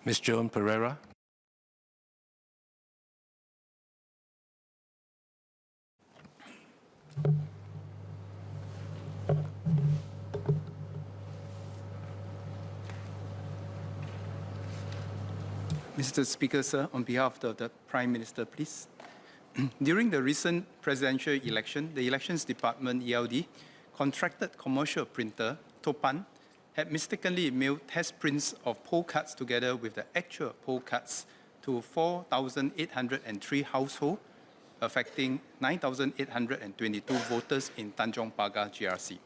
Ms. Joan Pereira. Mr. Speaker, sir, on behalf of the Prime Minister, please. During the recent presidential election, the Elections Department, ELD, contracted commercial printer, Topan, had mistakenly mailed test prints of poll cards together with the actual poll cards to 4,803 households, affecting 9,822 voters in Tanjong Pagar GRC.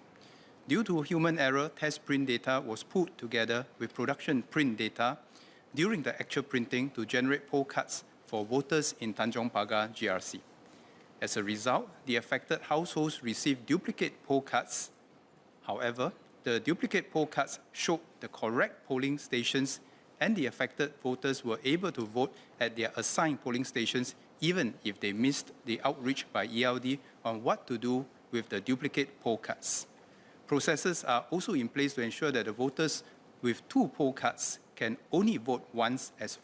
Due to human error, test print data was put together with production print data during the actual printing to generate poll cards for voters in Tanjong Pagar GRC. As a result, the affected households received duplicate poll cards. However, the duplicate poll cards showed the correct polling stations, and the affected voters were able to vote at their assigned polling stations even if they missed the outreach by ELD on what to do with the duplicate poll cards. Processes are also in place to ensure that the voters with two poll cards can only vote once, as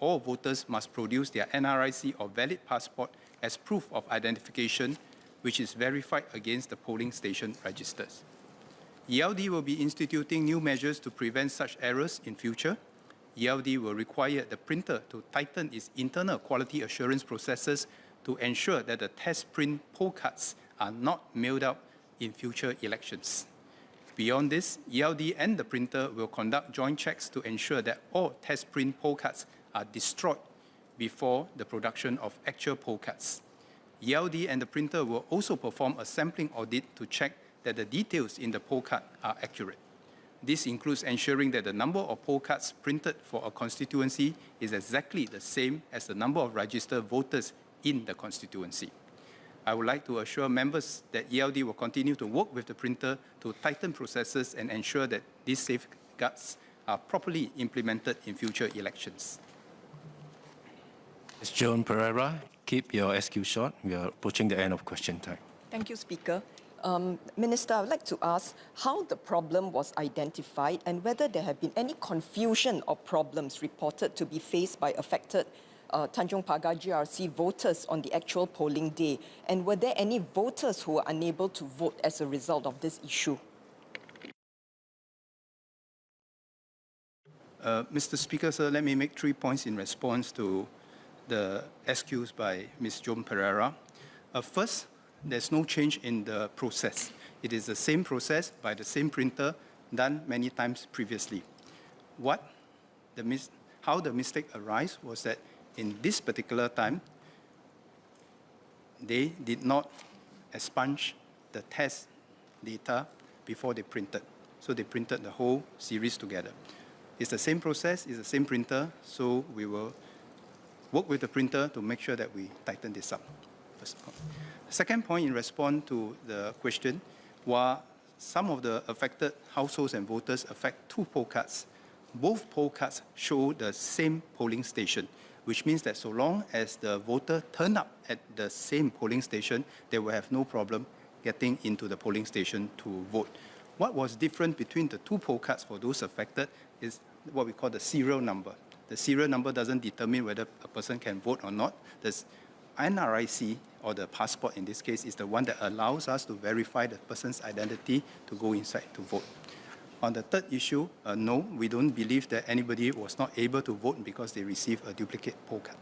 all voters must produce their NRIC or valid passport as proof of identification, which is verified against the polling station registers. ELD will be instituting new measures to prevent such errors in future. ELD will require the printer to tighten its internal quality assurance processes to ensure that the test print poll cards are not mailed out in future elections. Beyond this, ELD and the printer will conduct joint checks to ensure that all test print poll cards are destroyed before the production of actual poll cards. ELD and the printer will also perform a sampling audit to check that the details in the poll card are accurate. This includes ensuring that the number of poll cards printed for a constituency is exactly the same as the number of registered voters in the constituency. I would like to assure members that ELD will continue to work with the printer to tighten processes and ensure that these safeguards are properly implemented in future elections. Ms. Joan Pereira, keep your SQ short. We are approaching the end of question time. Thank you, Speaker. Minister, I would like to ask how the problem was identified and whether there have been any confusion or problems reported to be faced by affected Tanjong Pagar GRC voters on the actual polling day, and were there any voters who were unable to vote as a result of this issue? Mr. Speaker, sir, let me make 3 points in response to the SQs by Ms. Joan Pereira. First, there's no change in the process. It is the same process by the same printer done many times previously. How the mistake arose was that in this particular time, they did not expunge the test data before they printed. So they printed the whole series together. It's the same process, it's the same printer, so we will work with the printer to make sure that we tighten this up. First point. Second point, in response to the question, while some of the affected households and voters affect two poll cards, both poll cards show the same polling station, which means that so long as the voter turn up at the same polling station, they will have no problem getting into the polling station to vote. What was different between the two poll cards for those affected is what we call the serial number. The serial number doesn't determine whether a person can vote or not. The NRIC, or the passport in this case, is the one that allows us to verify the person's identity to go inside to vote. On the third issue, no, we don't believe that anybody was not able to vote because they received a duplicate poll card.